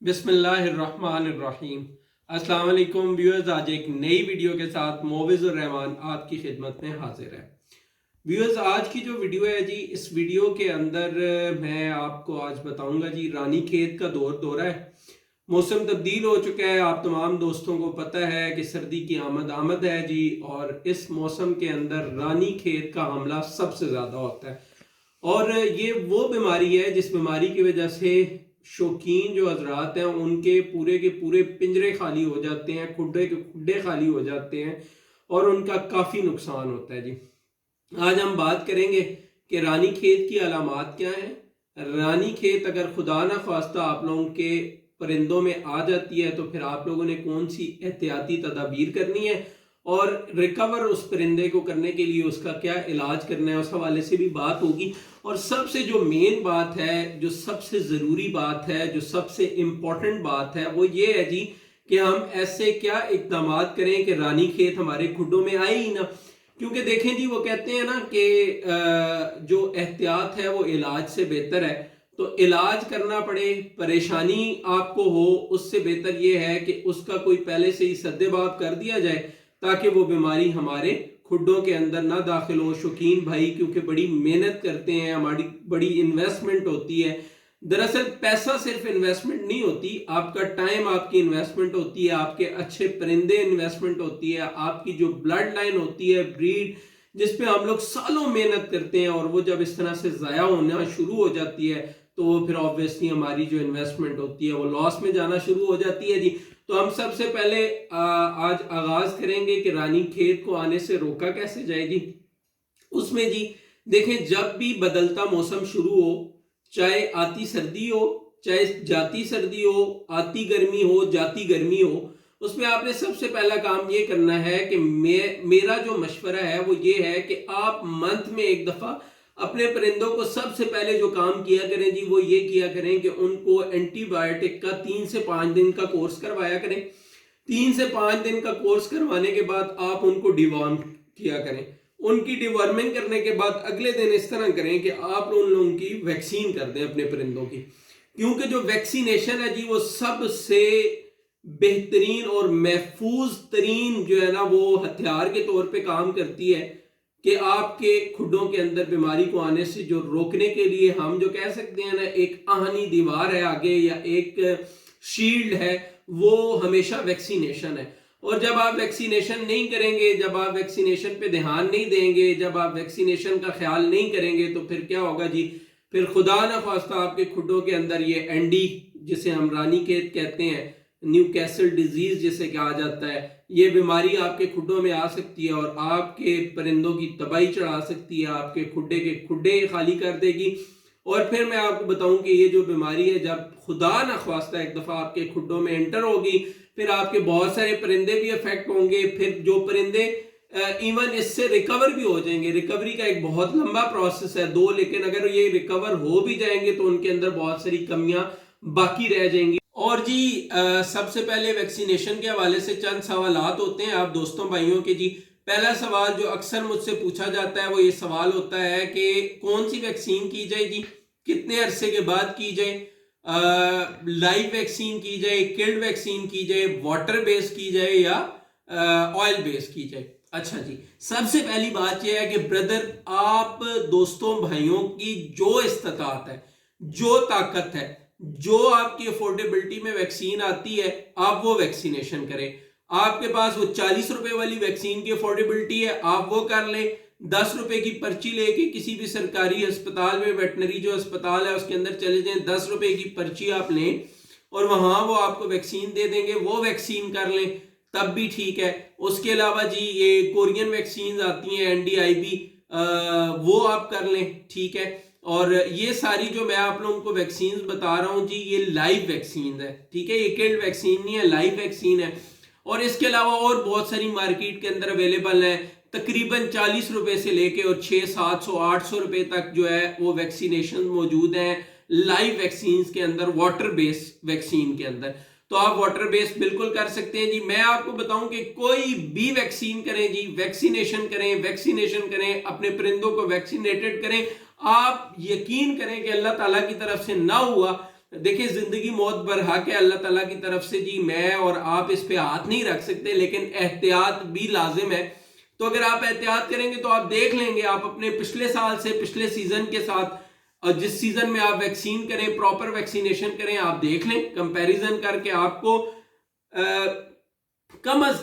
बिस्मिल्लाहिर्रहमानिर्रहीम। अस्सलाम वालेकुम व्यूअर्स, आज एक नई वीडियो के साथ मोविज़ुर रहमान आपकी खिदमत में हाजिर है। व्यूअर्स, आज की जो वीडियो है जी, इस वीडियो के अंदर मैं आपको आज बताऊंगा जी, रानी खेत का दौरा है। मौसम तब्दील हो चुका है, आप तमाम दोस्तों को पता है कि सर्दी की आमद है जी, और इस मौसम के अंदर रानी खेत का हमला सबसे ज़्यादा होता है। और ये वो बीमारी है जिस बीमारी की वजह से शौकीन जो हजरात हैं उनके पूरे के पूरे पिंजरे खाली हो जाते हैं, खुड्डे के खुड्डे खाली हो जाते हैं और उनका काफ़ी नुकसान होता है जी। आज हम बात करेंगे कि रानी खेत की अलामात क्या हैं। रानी खेत अगर खुदा ना खास्ता आप लोगों के परिंदों में आ जाती है तो फिर आप लोगों ने कौन सी एहतियाती तदाबीर करनी है और रिकवर उस परिंदे को करने के लिए उसका क्या इलाज करना है, उस हवाले से भी बात होगी। और सबसे जो मेन बात है, जो सबसे ज़रूरी बात है, जो सबसे इम्पोर्टेंट बात है, वो ये है जी कि हम ऐसे क्या इक़दाम करें कि रानी खेत हमारे खुड्डों में आए ही ना। क्योंकि देखें जी, वो कहते हैं ना कि जो एहतियात है वो इलाज से बेहतर है। तो इलाज करना पड़े, परेशानी आपको हो, उससे बेहतर ये है कि उसका कोई पहले से ही सद्देबाब कर दिया जाए ताकि वो बीमारी हमारे खुड्डों के अंदर ना दाखिल हो। शौकीन भाई क्योंकि बड़ी मेहनत करते हैं, हमारी बड़ी इन्वेस्टमेंट होती है। दरअसल पैसा सिर्फ इन्वेस्टमेंट नहीं होती, आपका टाइम आपकी इन्वेस्टमेंट होती है, आपके अच्छे परिंदे इन्वेस्टमेंट होती है, आपकी जो ब्लड लाइन होती है, ब्रीड जिस पे हम लोग सालों मेहनत करते हैं, और वो जब इस तरह से ज़ाया होना शुरू हो जाती है तो वो फिर ऑब्वियसली हमारी जो इन्वेस्टमेंट होती है वो लॉस में जाना शुरू हो जाती है जी। तो हम सबसे पहले आज आगाज करेंगे कि रानी खेत को आने से रोका कैसे जाए जी। उसमें जी देखें, जब भी बदलता मौसम शुरू हो, चाहे आती सर्दी हो, चाहे जाती सर्दी हो, आती गर्मी हो, जाती गर्मी हो, उसमें आपने सबसे पहला काम ये करना है कि मेरा जो मशवरा है वो ये है कि आप मंथ में एक दफ़ा अपने परिंदों को सबसे पहले जो काम किया करें जी, वो ये किया करें कि उनको एंटीबायोटिक का 3 से 5 दिन का कोर्स करवाया करें। 3 से 5 दिन का कोर्स करवाने के बाद आप उनको डिवॉर्म किया करें। उनकी डिवॉर्मिंग करने के बाद अगले दिन इस तरह करें कि आप उन लोगों की वैक्सीन कर दें अपने परिंदों की। क्योंकि जो वैक्सीनेशन है जी वो सबसे बेहतरीन और महफूज तरीन जो है ना वो हथियार के तौर पे काम करती है कि आपके खुड्डों के अंदर बीमारी को आने से जो रोकने के लिए हम जो कह सकते हैं ना, एक आहनी दीवार है आगे या एक शील्ड है, वो हमेशा वैक्सीनेशन है। और जब आप वैक्सीनेशन नहीं करेंगे, जब आप वैक्सीनेशन पे ध्यान नहीं देंगे, जब आप वैक्सीनेशन का ख्याल नहीं करेंगे तो फिर क्या होगा जी, फिर खुदा ना खास्ता आपके खुड्डों के अंदर ये एंडी जिसे हम रानी खेत कहते हैं, न्यू कैसल डिजीज जिसे कहा जाता है, ये बीमारी आपके खुड्डों में आ सकती है और आपके परिंदों की तबाही चढ़ा सकती है, आपके खुड्डे के खुड्डे खाली कर देगी। और फिर मैं आपको बताऊं कि ये जो बीमारी है जब खुदा ना ख्वास्ता एक दफ़ा आपके खुड्डों में एंटर होगी, फिर आपके बहुत सारे परिंदे भी अफेक्ट होंगे। फिर जो परिंदे इवन इससे रिकवर भी हो जाएंगे, रिकवरी का एक बहुत लंबा प्रोसेस है दो, लेकिन अगर ये रिकवर हो भी जाएंगे तो उनके अंदर बहुत सारी कमियां बाकी रह जाएंगी। और जी सबसे पहले वैक्सीनेशन के हवाले से चंद सवालात होते हैं आप दोस्तों भाइयों के जी। पहला सवाल जो अक्सर मुझसे पूछा जाता है वो ये सवाल होता है कि कौन सी वैक्सीन की जाए जी, कितने अरसे के बाद की जाए, लाइव वैक्सीन की जाए, किल्ड वैक्सीन की जाए, वाटर बेस की जाए या ऑयल बेस की जाए। अच्छा जी, सबसे पहली बात यह है कि ब्रदर, आप दोस्तों भाइयों की जो इस्तात है, जो ताकत है, जो आपकी अफोर्डेबिलिटी में वैक्सीन आती है, आप वो वैक्सीनेशन करें। आपके पास वो 40 रुपए वाली वैक्सीन की अफोर्डेबिलिटी है, आप वो कर लें। 10 रुपए की पर्ची लेके किसी भी सरकारी अस्पताल में, वेटनरी जो अस्पताल है उसके अंदर चले जाएं, 10 रुपए की पर्ची आप लें और वहां वो आपको वैक्सीन दे देंगे, वो वैक्सीन कर लें, तब भी ठीक है। उसके अलावा जी ये कोरियन वैक्सीन आती हैं NDIB, वो आप कर लें, ठीक है। और ये सारी जो मैं आप लोगों को वैक्सीन बता रहा हूँ जी, ये लाइव वैक्सीन है, ठीक है, ये किल्ड वैक्सीन नहीं है, लाइव वैक्सीन है। और इसके अलावा और बहुत सारी मार्केट के अंदर अवेलेबल है, तकरीबन 40 रुपए से लेके और 600, 700, 800 रुपए तक जो है वो वैक्सीनेशन मौजूद हैं लाइव वैक्सीन के अंदर, वाटर बेस वैक्सीन के अंदर। तो आप वाटर बेस बिल्कुल कर सकते हैं जी। मैं आपको बताऊं कि कोई भी वैक्सीन करें जी, वैक्सीनेशन करें, वैक्सीनेशन करें, अपने परिंदों को वैक्सीनेटेड करें, आप यकीन करें कि अल्लाह ताला की तरफ से ना हुआ देखिए जिंदगी मौत बरहक है अल्लाह ताला की तरफ से जी, मैं और आप इस पे हाथ नहीं रख सकते, लेकिन एहतियात भी लाजिम है। तो अगर आप एहतियात करेंगे तो आप देख लेंगे, आप अपने पिछले साल से पिछले सीजन के साथ, जिस सीजन में आप वैक्सीन करें, प्रॉपर वैक्सीनेशन करें, आप देख लें कंपैरिजन करके, आपको कम अज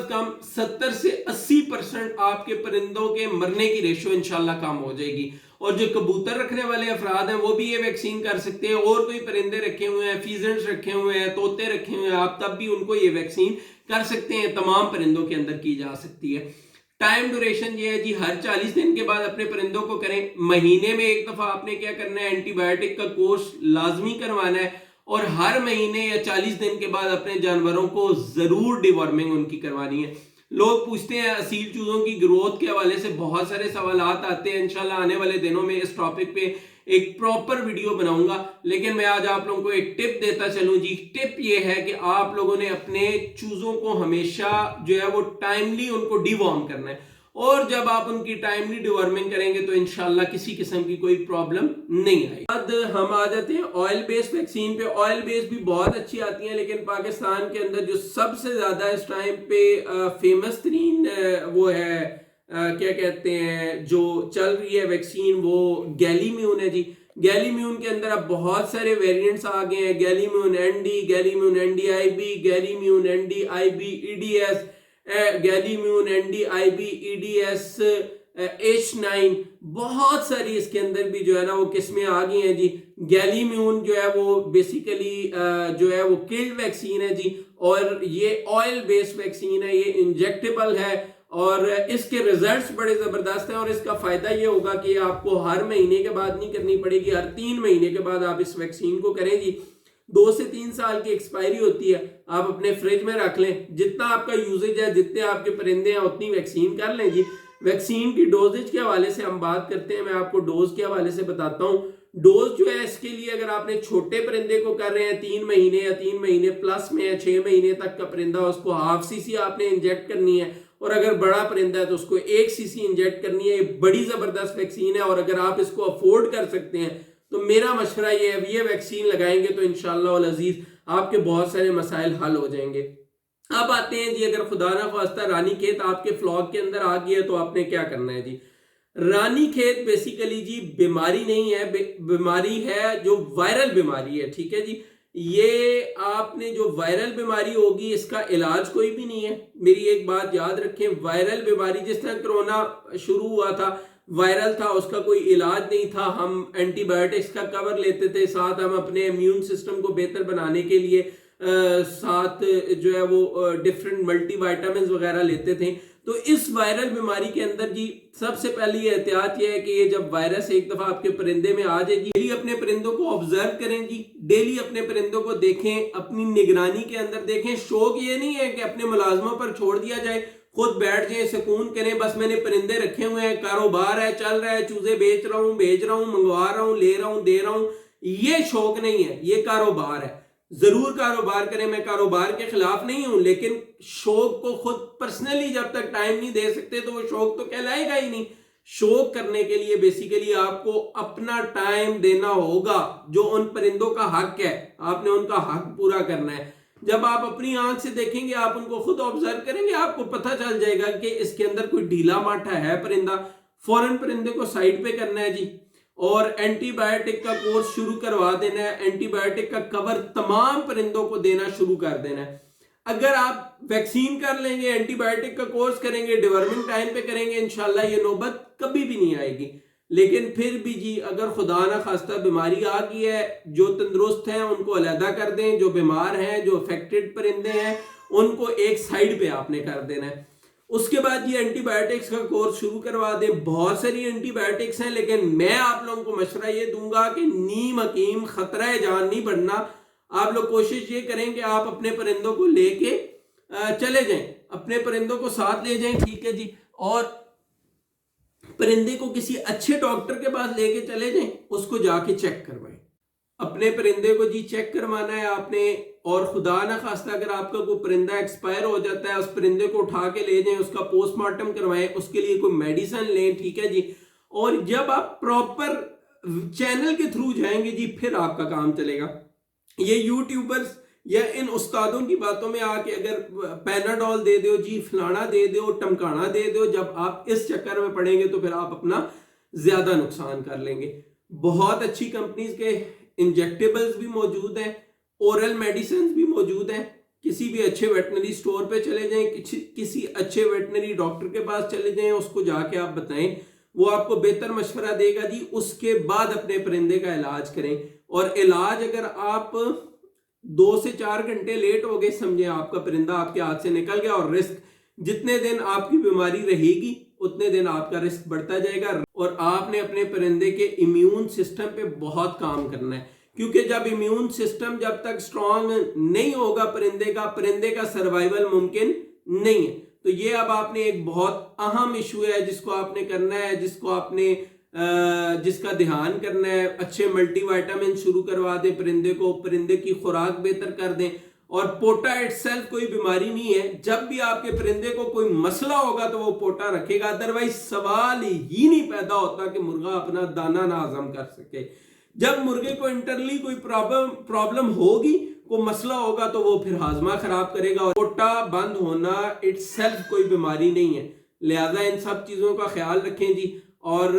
कम 70 से 80% आपके परिंदों के मरने की रेशो इंशाल्लाह कम हो जाएगी। और जो कबूतर रखने वाले अफराद हैं वो भी ये वैक्सीन कर सकते हैं, और कोई परिंदे रखे हुए हैं, फीजेंट्स रखे हुए हैं, तोते रखे हुए हैं, आप तब भी उनको ये वैक्सीन कर सकते हैं। तमाम परिंदों के अंदर की जा सकती है। टाइम ड्यूरेशन ये है जी, हर 40 दिन के बाद अपने परिंदों को करें। महीने में एक दफा आपने क्या करना है, एंटीबायोटिक का कोर्स लाजमी करवाना है, और हर महीने या 40 दिन के बाद अपने जानवरों को जरूर डिवॉर्मिंग उनकी करवानी है। लोग पूछते हैं असील चूजों की ग्रोथ के हवाले से बहुत सारे सवालात आते हैं। इंशाल्लाह आने वाले दिनों में इस टॉपिक पे एक प्रॉपर वीडियो बनाऊंगा, लेकिन मैं आज आप लोगों को एक टिप देता चलूं जी। टिप ये है कि आप लोगों ने अपने चूजों को हमेशा जो है वो टाइमली उनको डिवॉर्म करना है, और जब आप उनकी टाइमली डिवॉर्मिंग करेंगे तो इंशाल्लाह किसी किस्म की कोई प्रॉब्लम नहीं आएगी। अब हम आ जाते हैं ऑयल बेस्ड वैक्सीन पे। ऑयल बेस्ड भी बहुत अच्छी आती हैं, लेकिन पाकिस्तान के अंदर जो सबसे ज्यादा इस टाइम पे फेमस तरीन वो है, क्या कहते हैं, जो चल रही है वैक्सीन, वो गैलीम्यून है जी। गैलीम्यून के अंदर अब बहुत सारे वेरिएंट्स आ गए हैं, गैलीम्यून एनडी, गैलीम्यून एनडीआईबी, गैलीम्यून एनडीआईबी ईडीएस, गैलीम्यून एनडीआईबी ईडीएस H9, बहुत सारी इसके अंदर भी जो है ना वो किस्में आ गई हैं जी। गैलीम्यून जो है वो बेसिकली जो है वो किल्ड वैक्सीन है जी, और ये ऑयल बेस्ड वैक्सीन है, ये इंजेक्टेबल है, और इसके रिजल्ट्स बड़े जबरदस्त हैं। और इसका फायदा ये होगा कि आपको हर महीने के बाद नहीं करनी पड़ेगी, हर 3 महीने के बाद आप इस वैक्सीन को करें जी। 2 से 3 साल की एक्सपायरी होती है, आप अपने फ्रिज में रख लें, जितना आपका यूजेज है, जितने आपके परिंदे हैं उतनी वैक्सीन कर लें जी। वैक्सीन की डोजेज के हवाले से हम बात करते हैं, मैं आपको डोज के हवाले से बताता हूं। डोज जो है इसके लिए, अगर आपने छोटे परिंदे को कर रहे हैं 3 महीने या 3 महीने प्लस में या 6 महीने तक का परिंदा, उसको ½ cc आपने इंजेक्ट करनी है, और अगर बड़ा परिंदा है तो उसको 1 cc इंजेक्ट करनी है। ये बड़ी जबरदस्त वैक्सीन है, और अगर आप इसको अफोर्ड कर सकते हैं तो मेरा मशवरा ये है, ये वैक्सीन लगाएंगे तो इंशाअल्लाह अल अजीज आपके बहुत सारे मसाइल हल हो जाएंगे। अब आते हैं जी, अगर खुदा ना खास्ता रानीखेत आपके फ्लॉक के अंदर आ गया तो आपने क्या करना है जी। रानीखेत बेसिकली जी बीमारी नहीं है, बीमारी है जो वायरल बीमारी है, ठीक है जी। ये आपने जो वायरल बीमारी होगी इसका इलाज कोई भी नहीं है। मेरी एक बात याद रखें, वायरल बीमारी जिस तरह कोरोना शुरू हुआ था वायरल था, उसका कोई इलाज नहीं था, हम एंटीबायोटिक्स का कवर लेते थे, साथ हम अपने इम्यून सिस्टम को बेहतर बनाने के लिए साथ जो है वो डिफरेंट मल्टीविटामिन्स वगैरह लेते थे। तो इस वायरल बीमारी के अंदर जी सबसे पहली एहतियात ये है कि ये जब वायरस एक दफा आपके परिंदे में आ जाएगी, डेली अपने परिंदों को ऑब्जर्व करें जी, डेली अपने परिंदों को देखें, अपनी निगरानी के अंदर देखें। शौक ये नहीं है कि अपने मुलाजमों पर छोड़ दिया जाए, खुद बैठ जाए, सुकून करें, बस मैंने परिंदे रखे हुए हैं, कारोबार है, चल रहा है, चूजे बेच रहा हूं, भेज रहा हूं, मंगवा रहा हूं, ले रहा हूं, दे रहा हूं, ये शौक नहीं है, ये कारोबार है। जरूर कारोबार करें, मैं कारोबार के खिलाफ नहीं हूं, लेकिन शौक को खुद पर्सनली जब तक टाइम नहीं दे सकते तो वो शौक तो कहलाएगा ही नहीं। शौक करने के लिए बेसिकली आपको अपना टाइम देना होगा, जो उन परिंदों का हक है, आपने उनका हक पूरा करना है। जब आप अपनी आंख से देखेंगे, आप उनको खुद ऑब्जर्व करेंगे, आपको पता चल जाएगा कि इसके अंदर कोई ढीला माठा है परिंदा, फौरन परिंदे को साइड पे करना है जी, और एंटीबायोटिक का कोर्स शुरू करवा देना है। एंटीबायोटिक का कवर तमाम परिंदों को देना शुरू कर देना है। अगर आप वैक्सीन कर लेंगे, एंटीबायोटिक का कोर्स करेंगे, डिवर्मिंग टाइम पे करेंगे, इंशाल्लाह ये नौबत कभी भी नहीं आएगी। लेकिन फिर भी जी, अगर खुदा ना खास्ता बीमारी आ गई है, जो तंदुरुस्त हैं उनको अलहदा कर दें, जो बीमार हैं, जो अफेक्टेड परिंदे हैं उनको एक साइड पे आपने कर देना है। उसके बाद ये एंटीबायोटिक्स का कोर्स शुरू करवा दें। बहुत सारी एंटीबायोटिक्स हैं, लेकिन मैं आप लोगों को मशवरा ये दूंगा कि नीम हकीम खतरा जान नहीं बढ़ना। आप लोग कोशिश ये करें कि आप अपने परिंदों को लेके चले जाएं, अपने परिंदों को साथ ले जाएं, ठीक है जी, और परिंदे को किसी अच्छे डॉक्टर के पास लेके चले जाएं, उसको जाके चेक करवाएं। अपने परिंदे को जी चेक करवाना है आपने, और खुदा ना खास्ता अगर आपका कोई परिंदा एक्सपायर हो जाता है, उस परिंदे को उठा के ले जाएं, उसका पोस्टमार्टम करवाएं, उसके लिए कोई मेडिसिन लें, ठीक है जी। और जब आप प्रॉपर चैनल के थ्रू जाएंगे जी, फिर आपका काम चलेगा। ये यूट्यूबर्स या इन उस्तादों की बातों में आके अगर पैनाडॉल दे दो जी, फलाना दे दो, टमकाना दे दो, जब आप इस चक्कर में पड़ेंगे तो फिर आप अपना ज्यादा नुकसान कर लेंगे। बहुत अच्छी कंपनीज के इंजेक्टेबल्स भी मौजूद हैं, ओरल मेडिसिन भी मौजूद हैं। किसी भी अच्छे वेटनरी स्टोर पे चले जाएं, किसी अच्छे वेटनरी डॉक्टर के पास चले जाएं, उसको जाके आप बताएं, वो आपको बेहतर मशवरा देगा जी। उसके बाद अपने परिंदे का इलाज करें। और इलाज अगर आप 2 से 4 घंटे लेट हो गए, समझे आपका परिंदा आपके हाथ से निकल गया, और रिस्क जितने दिन आपकी बीमारी रहेगी उतने दिन आपका रिस्क बढ़ता जाएगा। और आपने अपने परिंदे के इम्यून सिस्टम पे बहुत काम करना है, क्योंकि जब इम्यून सिस्टम जब तक स्ट्रांग नहीं होगा परिंदे का सर्वाइवल मुमकिन नहीं है। तो ये अब आपने एक बहुत अहम इशू है जिसको आपने करना है, जिसका ध्यान करना है। अच्छे मल्टीविटामिन शुरू करवा दें परिंदे को, परिंदे की खुराक बेहतर कर दें। और पोटा इटसेल्फ कोई बीमारी नहीं है, जब भी आपके परिंदे को कोई मसला होगा तो वो पोटा रखेगा, अदरवाइज सवाल ही नहीं पैदा होता कि मुर्गा अपना दाना ना हजम कर सके। जब मुर्गे को इंटरनली कोई प्रॉब्लम होगी, कोई मसला होगा, तो वो फिर हाजमा खराब करेगा। और पोटा बंद होना इटसेल्फ कोई बीमारी नहीं है, लिहाजा इन सब चीजों का ख्याल रखें जी। और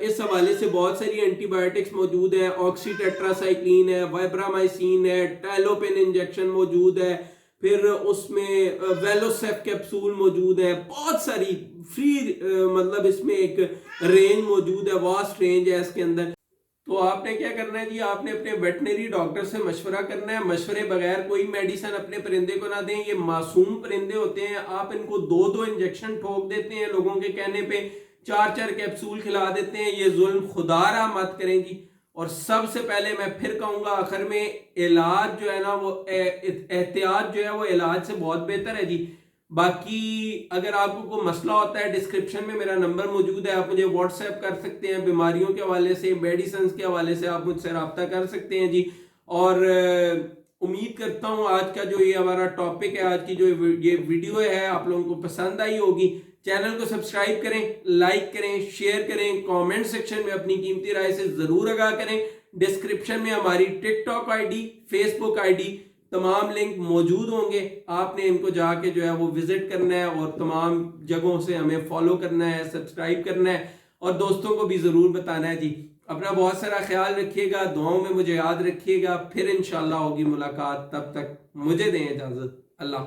इस हवाले से बहुत सारी एंटीबायोटिक्स मौजूद है, ऑक्सीटेट्रासाइक्लिन है, वाइब्रामाइसिन है, टाइलोपेन इंजेक्शन मौजूद है, फिर उसमें वेलोसेफ कैप्सूल मौजूद है, बहुत सारी फ्री मतलब इसमें एक रेंज मौजूद है, वास्ट रेंज है इसके अंदर। तो आपने क्या करना है जी, आपने अपने वेटनरी डॉक्टर से मशवरा करना है। मशवरे बगैर कोई मेडिसिन अपने परिंदे को ना दें। ये मासूम परिंदे होते हैं, आप इनको 2-2 इंजेक्शन ठोक देते हैं, लोगों के कहने पे 4-4 कैप्सूल खिला देते हैं। ये जुल्म खुदारा मत करें जी। और सबसे पहले मैं फिर कहूंगा, आखिर में इलाज जो है ना, वो एहतियात जो है वो इलाज से बहुत बेहतर है जी। बाकी अगर आपको कोई मसला होता है, डिस्क्रिप्शन में मेरा नंबर मौजूद है, आप मुझे व्हाट्सएप कर सकते हैं। बीमारियों के हवाले से, मेडिसिन के हवाले से आप मुझसे रब्ता कर सकते हैं जी। और उम्मीद करता हूँ आज का जो ये हमारा टॉपिक है, आज की जो ये वीडियो है, आप लोगों को पसंद आई होगी। चैनल को सब्सक्राइब करें, लाइक करें, शेयर करें, कमेंट सेक्शन में अपनी कीमती राय से जरूर आगाह करें। डिस्क्रिप्शन में हमारी टिकटॉक आईडी, फेसबुक आईडी, तमाम लिंक मौजूद होंगे। आपने इनको जाके जो है वो विजिट करना है और तमाम जगहों से हमें फॉलो करना है, सब्सक्राइब करना है, और दोस्तों को भी जरूर बताना है जी। अपना बहुत सारा ख्याल रखिएगा, दुआओं में मुझे याद रखिएगा। फिर इंशाल्लाह होगी मुलाकात, तब तक मुझे दें इजाजत। अल्लाह।